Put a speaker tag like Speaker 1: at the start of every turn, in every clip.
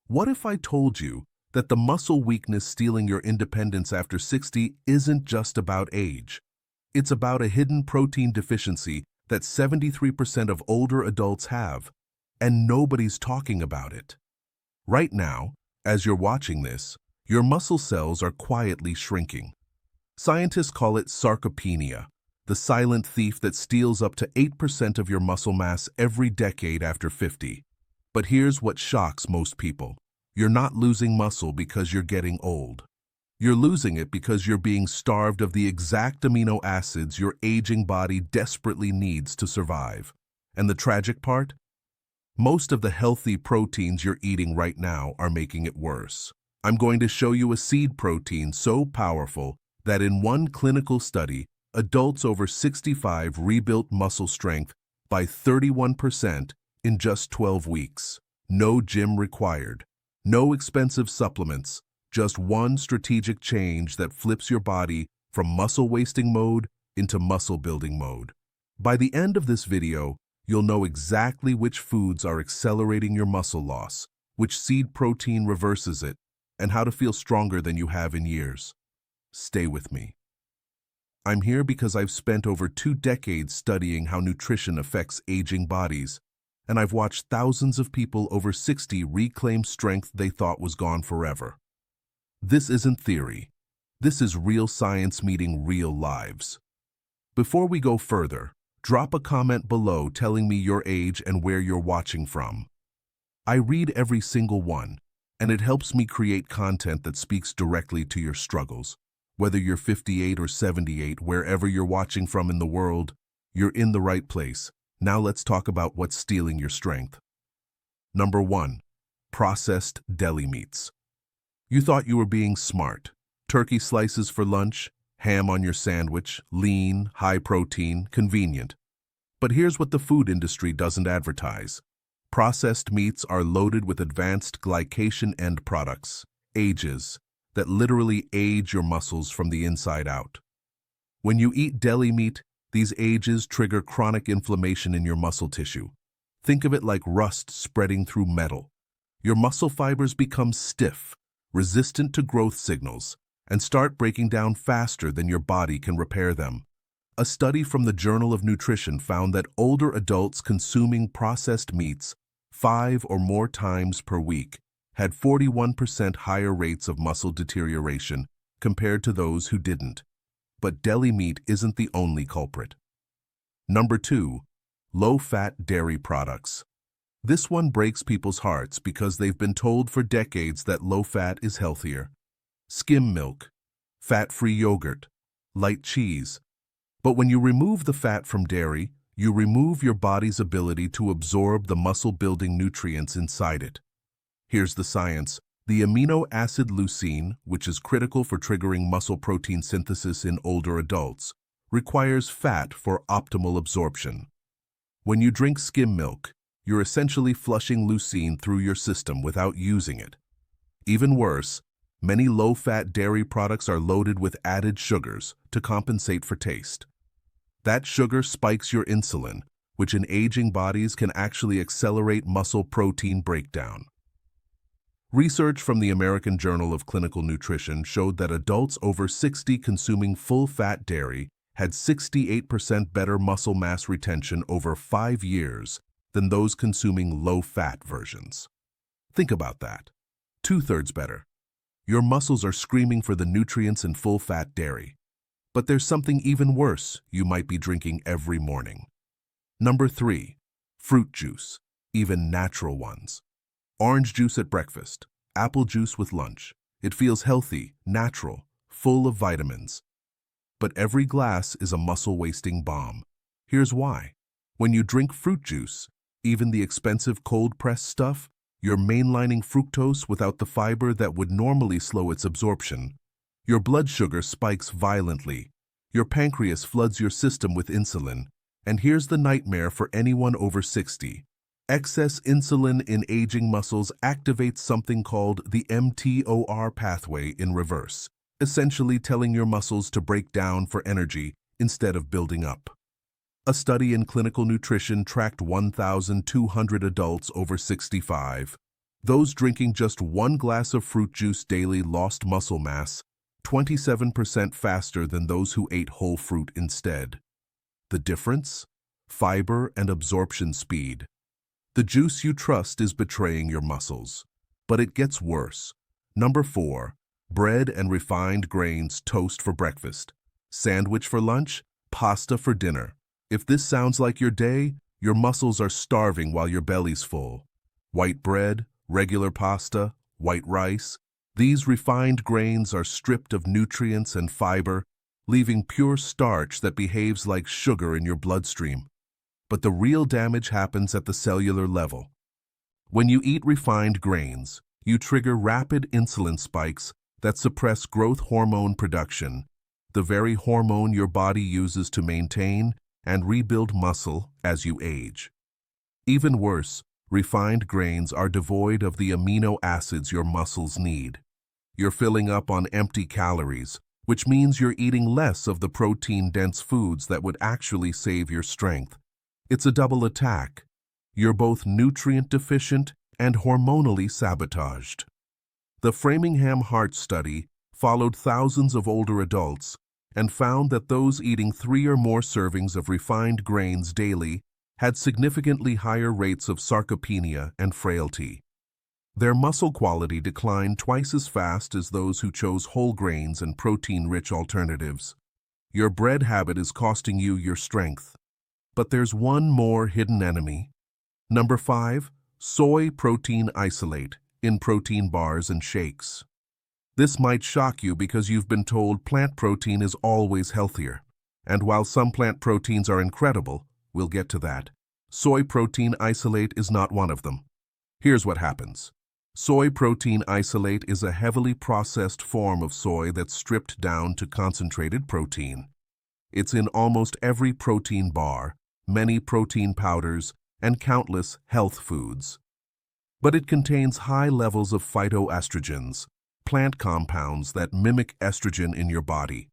Speaker 1: What if I told you that the muscle weakness stealing your independence after 60 isn't just about age? It's about a hidden protein deficiency that 73% of older adults have, and nobody's talking about it. Right now, as you're watching this, your muscle cells are quietly shrinking. Scientists call it sarcopenia, the silent thief that steals up to 8% of your muscle mass every decade after 50. But here's what shocks most people. You're not losing muscle because you're getting old. You're losing it because you're being starved of the exact amino acids your aging body desperately needs to survive. And the tragic part? Most of the healthy proteins you're eating right now are making it worse. I'm going to show you a seed protein so powerful that in one clinical study, adults over 65 rebuilt muscle strength by 31% in just 12 weeks. No gym required, no expensive supplements, just one strategic change that flips your body from muscle wasting mode into muscle building mode. By the end of this video, you'll know exactly which foods are accelerating your muscle loss, which seed protein reverses it, and how to feel stronger than you have in years. Stay with me. I'm here because I've spent over 2 decades studying how nutrition affects aging bodies, and I've watched thousands of people over 60 reclaim strength they thought was gone forever. This isn't theory. This is real science meeting real lives. Before we go further, drop a comment below telling me your age and where you're watching from. I read every single one, and it helps me create content that speaks directly to your struggles. Whether you're 58 or 78, wherever you're watching from in the world, you're in the right place. Now let's talk about what's stealing your strength. Number 1. Processed deli meats. You thought you were being smart. Turkey slices for lunch, ham on your sandwich, lean, high protein, convenient. But here's what the food industry doesn't advertise. Processed meats are loaded with advanced glycation end products, AGEs, that literally age your muscles from the inside out. When you eat deli meat, these AGEs trigger chronic inflammation in your muscle tissue. Think of it like rust spreading through metal. Your muscle fibers become stiff, resistant to growth signals, and start breaking down faster than your body can repair them. A study from the Journal of Nutrition found that older adults consuming processed meats 5 or more times per week had 41% higher rates of muscle deterioration compared to those who didn't. But deli meat isn't the only culprit. Number 2. Low-fat dairy products. This one breaks people's hearts because they've been told for decades that low-fat is healthier. Skim milk, fat-free yogurt, light cheese. But when you remove the fat from dairy, you remove your body's ability to absorb the muscle-building nutrients inside it. Here's the science. The amino acid leucine, which is critical for triggering muscle protein synthesis in older adults, requires fat for optimal absorption. When you drink skim milk, you're essentially flushing leucine through your system without using it. Even worse, many low-fat dairy products are loaded with added sugars to compensate for taste. That sugar spikes your insulin, which in aging bodies can actually accelerate muscle protein breakdown. Research from the American Journal of Clinical Nutrition showed that adults over 60 consuming full-fat dairy had 68% better muscle mass retention over 5 years than those consuming low-fat versions. Think about that. 2/3 better. Your muscles are screaming for the nutrients in full-fat dairy. But there's something even worse you might be drinking every morning. Number 3. Fruit juice, even natural ones. Orange juice at breakfast, apple juice with lunch. It feels healthy, natural, full of vitamins. But every glass is a muscle-wasting bomb. Here's why. When you drink fruit juice, even the expensive cold-pressed stuff, you're mainlining fructose without the fiber that would normally slow its absorption. Your blood sugar spikes violently. Your pancreas floods your system with insulin. And here's the nightmare for anyone over 60. Excess insulin in aging muscles activates something called the mTOR pathway in reverse, essentially telling your muscles to break down for energy instead of building up. A study in clinical nutrition tracked 1,200 adults over 65. Those drinking just 1 glass of fruit juice daily lost muscle mass 27% faster than those who ate whole fruit instead. The difference? Fiber and absorption speed. The juice you trust is betraying your muscles. But it gets worse. Number 4. Bread and refined grains toast for breakfast. Sandwich for lunch, pasta for dinner. If this sounds like your day, your muscles are starving while your belly's full. White bread, regular pasta, white rice. These refined grains are stripped of nutrients and fiber, leaving pure starch that behaves like sugar in your bloodstream. But the real damage happens at the cellular level. When you eat refined grains, you trigger rapid insulin spikes that suppress growth hormone production, the very hormone your body uses to maintain and rebuild muscle as you age. Even worse, refined grains are devoid of the amino acids your muscles need. You're filling up on empty calories, which means you're eating less of the protein-dense foods that would actually save your strength. It's a double attack. You're both nutrient deficient and hormonally sabotaged. The Framingham Heart Study followed thousands of older adults and found that those eating 3 or more servings of refined grains daily had significantly higher rates of sarcopenia and frailty. Their muscle quality declined twice as fast as those who chose whole grains and protein-rich alternatives. Your bread habit is costing you your strength. But there's one more hidden enemy. Number 5. Soy protein isolate in protein bars and shakes. This might shock you because you've been told plant protein is always healthier. And while some plant proteins are incredible, we'll get to that, soy protein isolate is not one of them. Here's what happens. Soy protein isolate is a heavily processed form of soy that's stripped down to concentrated protein. It's in almost every protein bar, many protein powders, and countless health foods. But it contains high levels of phytoestrogens, plant compounds that mimic estrogen in your body.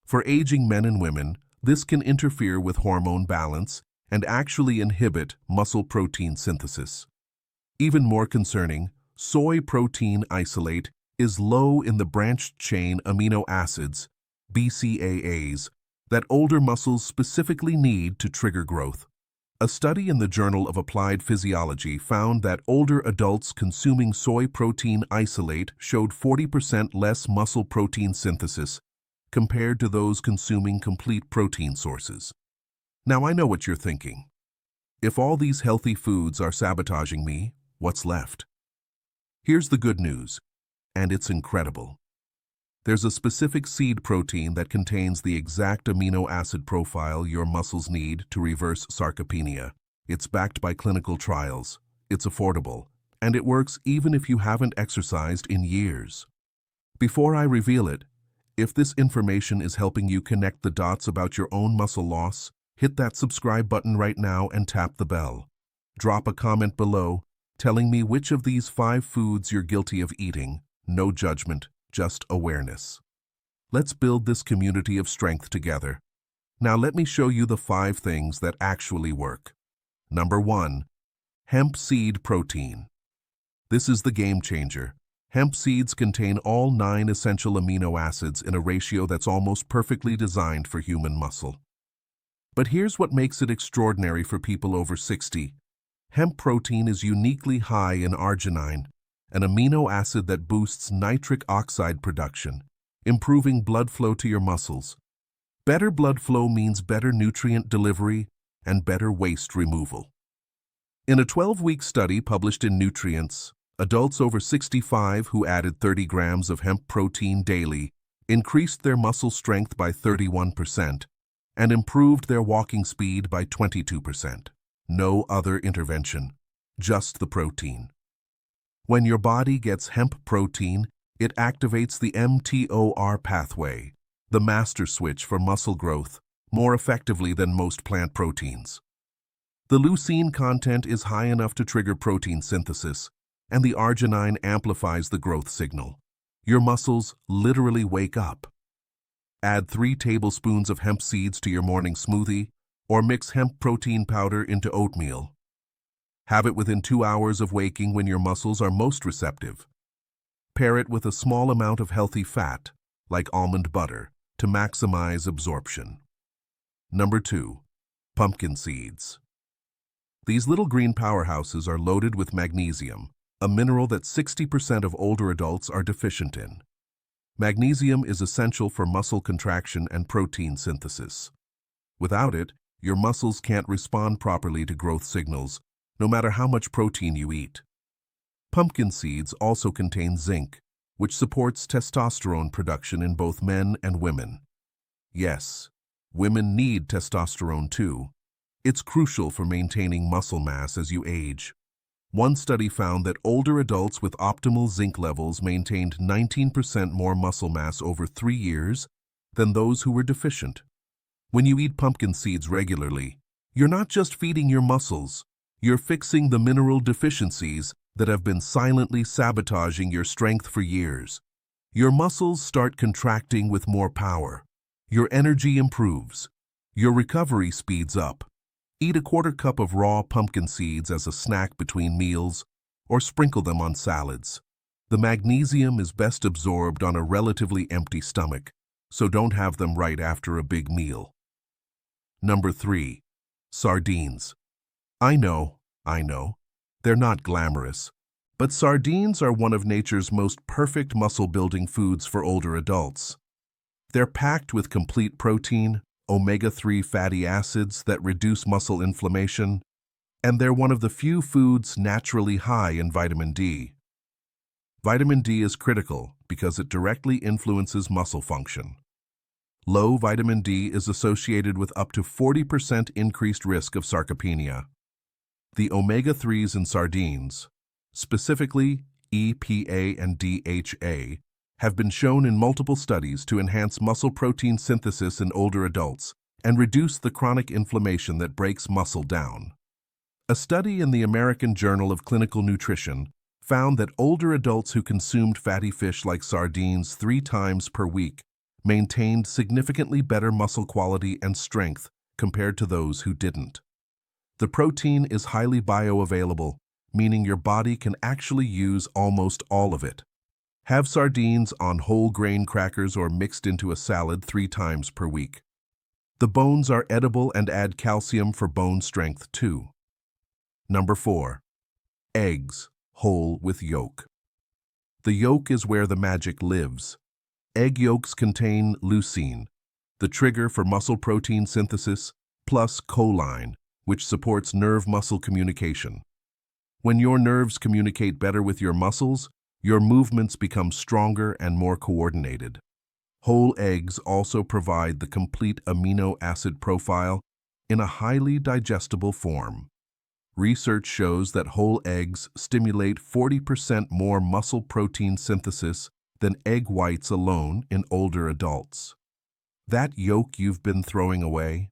Speaker 1: For aging men and women, this can interfere with hormone balance and actually inhibit muscle protein synthesis. Even more concerning, soy protein isolate is low in the branched-chain amino acids, BCAAs, that older muscles specifically need to trigger growth. A study in the Journal of Applied Physiology found that older adults consuming soy protein isolate showed 40% less muscle protein synthesis compared to those consuming complete protein sources. Now I know what you're thinking. If all these healthy foods are sabotaging me, what's left? Here's the good news, and it's incredible. There's a specific seed protein that contains the exact amino acid profile your muscles need to reverse sarcopenia. It's backed by clinical trials, it's affordable, and it works even if you haven't exercised in years. Before I reveal it, if this information is helping you connect the dots about your own muscle loss, hit that subscribe button right now and tap the bell. Drop a comment below telling me which of these 5 foods you're guilty of eating. No judgment, just awareness. Let's build this community of strength together. Now let me show you the 5 things that actually work. Number 1. Hemp seed protein. This is the game changer. Hemp seeds contain all 9 essential amino acids in a ratio that's almost perfectly designed for human muscle. But here's what makes it extraordinary for people over 60. Hemp protein is uniquely high in arginine, an amino acid that boosts nitric oxide production, improving blood flow to your muscles. Better blood flow means better nutrient delivery and better waste removal. In a 12-week study published in Nutrients, adults over 65 who added 30 grams of hemp protein daily increased their muscle strength by 31% and improved their walking speed by 22%. No other intervention, just the protein. When your body gets hemp protein, it activates the mTOR pathway, the master switch for muscle growth, more effectively than most plant proteins. The leucine content is high enough to trigger protein synthesis, and the arginine amplifies the growth signal. Your muscles literally wake up. Add 3 tablespoons of hemp seeds to your morning smoothie, or mix hemp protein powder into oatmeal. Have it within 2 hours of waking when your muscles are most receptive. Pair it with a small amount of healthy fat, like almond butter, to maximize absorption. Number 2. Pumpkin seeds. These little green powerhouses are loaded with magnesium, a mineral that 60% of older adults are deficient in. Magnesium is essential for muscle contraction and protein synthesis. Without it, your muscles can't respond properly to growth signals, no matter how much protein you eat. Pumpkin seeds also contain zinc, which supports testosterone production in both men and women. Yes, women need testosterone too. It's crucial for maintaining muscle mass as you age. One study found that older adults with optimal zinc levels maintained 19% more muscle mass over 3 years than those who were deficient. When you eat pumpkin seeds regularly, you're not just feeding your muscles, you're fixing the mineral deficiencies that have been silently sabotaging your strength for years. Your muscles start contracting with more power. Your energy improves. Your recovery speeds up. Eat a 1/4 cup of raw pumpkin seeds as a snack between meals, or sprinkle them on salads. The magnesium is best absorbed on a relatively empty stomach, so don't have them right after a big meal. Number 3. Sardines. I know, they're not glamorous, but sardines are one of nature's most perfect muscle-building foods for older adults. They're packed with complete protein, omega-3 fatty acids that reduce muscle inflammation, and they're one of the few foods naturally high in vitamin D. Vitamin D is critical because it directly influences muscle function. Low vitamin D is associated with up to 40% increased risk of sarcopenia. The omega-3s in sardines, specifically EPA and DHA, have been shown in multiple studies to enhance muscle protein synthesis in older adults and reduce the chronic inflammation that breaks muscle down. A study in the American Journal of Clinical Nutrition found that older adults who consumed fatty fish like sardines 3 times per week maintained significantly better muscle quality and strength compared to those who didn't. The protein is highly bioavailable, meaning your body can actually use almost all of it. Have sardines on whole grain crackers or mixed into a salad 3 times per week. The bones are edible and add calcium for bone strength too. Number 4. Eggs, whole with yolk. The yolk is where the magic lives. Egg yolks contain leucine, the trigger for muscle protein synthesis, plus choline, which supports nerve-muscle communication. When your nerves communicate better with your muscles, your movements become stronger and more coordinated. Whole eggs also provide the complete amino acid profile in a highly digestible form. Research shows that whole eggs stimulate 40% more muscle protein synthesis than egg whites alone in older adults. That yolk you've been throwing away?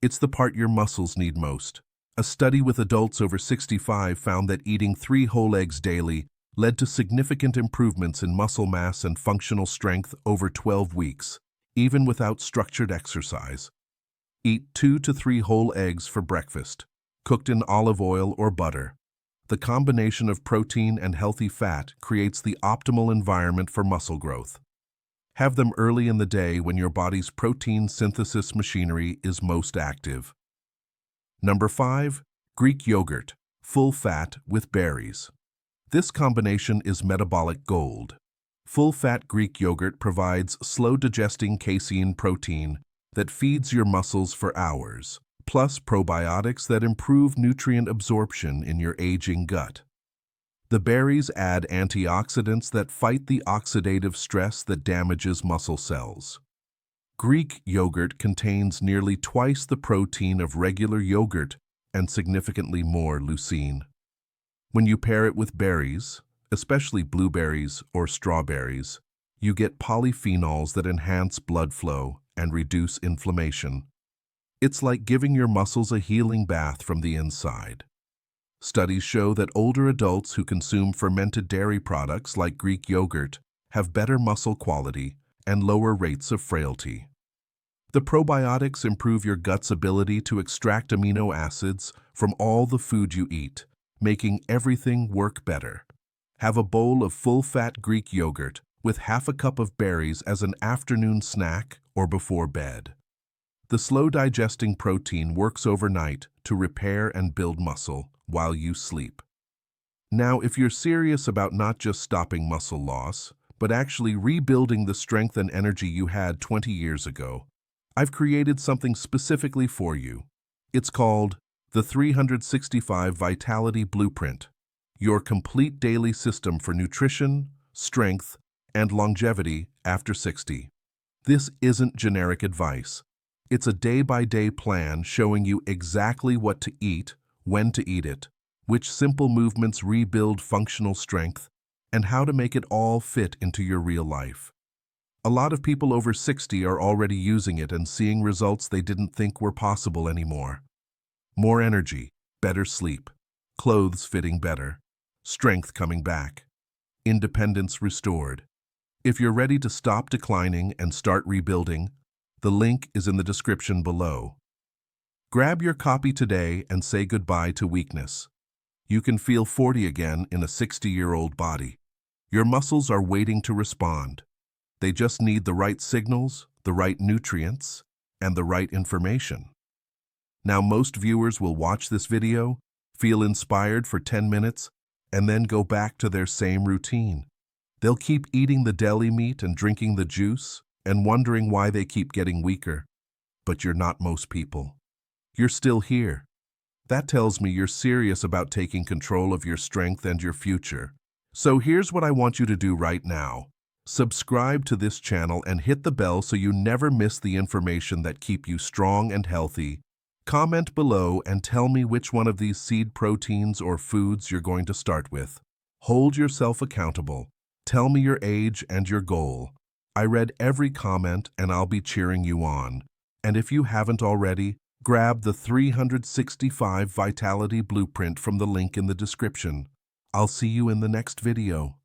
Speaker 1: It's the part your muscles need most. A study with adults over 65 found that eating 3 whole eggs daily led to significant improvements in muscle mass and functional strength over 12 weeks, even without structured exercise. Eat 2 to 3 whole eggs for breakfast, cooked in olive oil or butter. The combination of protein and healthy fat creates the optimal environment for muscle growth. Have them early in the day when your body's protein synthesis machinery is most active. Number 5. Greek yogurt, full fat with berries. This combination is metabolic gold. Full-fat Greek yogurt provides slow-digesting casein protein that feeds your muscles for hours, plus probiotics that improve nutrient absorption in your aging gut. The berries add antioxidants that fight the oxidative stress that damages muscle cells. Greek yogurt contains nearly twice the protein of regular yogurt and significantly more leucine. When you pair it with berries, especially blueberries or strawberries, you get polyphenols that enhance blood flow and reduce inflammation. It's like giving your muscles a healing bath from the inside. Studies show that older adults who consume fermented dairy products like Greek yogurt have better muscle quality and lower rates of frailty. The probiotics improve your gut's ability to extract amino acids from all the food you eat, making everything work better. Have a bowl of full-fat Greek yogurt with half a cup of berries as an afternoon snack or before bed. The slow-digesting protein works overnight to repair and build muscle while you sleep. Now, if you're serious about not just stopping muscle loss, but actually rebuilding the strength and energy you had 20 years ago, I've created something specifically for you. It's called the 365 Vitality Blueprint, your complete daily system for nutrition, strength, and longevity after 60. This isn't generic advice. It's a day-by-day plan showing you exactly what to eat, when to eat it, which simple movements rebuild functional strength, and how to make it all fit into your real life. A lot of people over 60 are already using it and seeing results they didn't think were possible anymore. More energy, better sleep, clothes fitting better, strength coming back, independence restored. If you're ready to stop declining and start rebuilding, the link is in the description below. Grab your copy today and say goodbye to weakness. You can feel 40 again in a 60-year-old body. Your muscles are waiting to respond. They just need the right signals, the right nutrients, and the right information. Now, most viewers will watch this video, feel inspired for 10 minutes, and then go back to their same routine. They'll keep eating the deli meat and drinking the juice and wondering why they keep getting weaker. But you're not most people. You're still here. That tells me you're serious about taking control of your strength and your future. So here's what I want you to do right now. Subscribe to this channel and hit the bell so you never miss the information that keep you strong and healthy. Comment below and tell me which one of these seed proteins or foods you're going to start with. Hold yourself accountable. Tell me your age and your goal. I read every comment and I'll be cheering you on. And if you haven't already, grab the 365 Vitality Blueprint from the link in the description. I'll see you in the next video.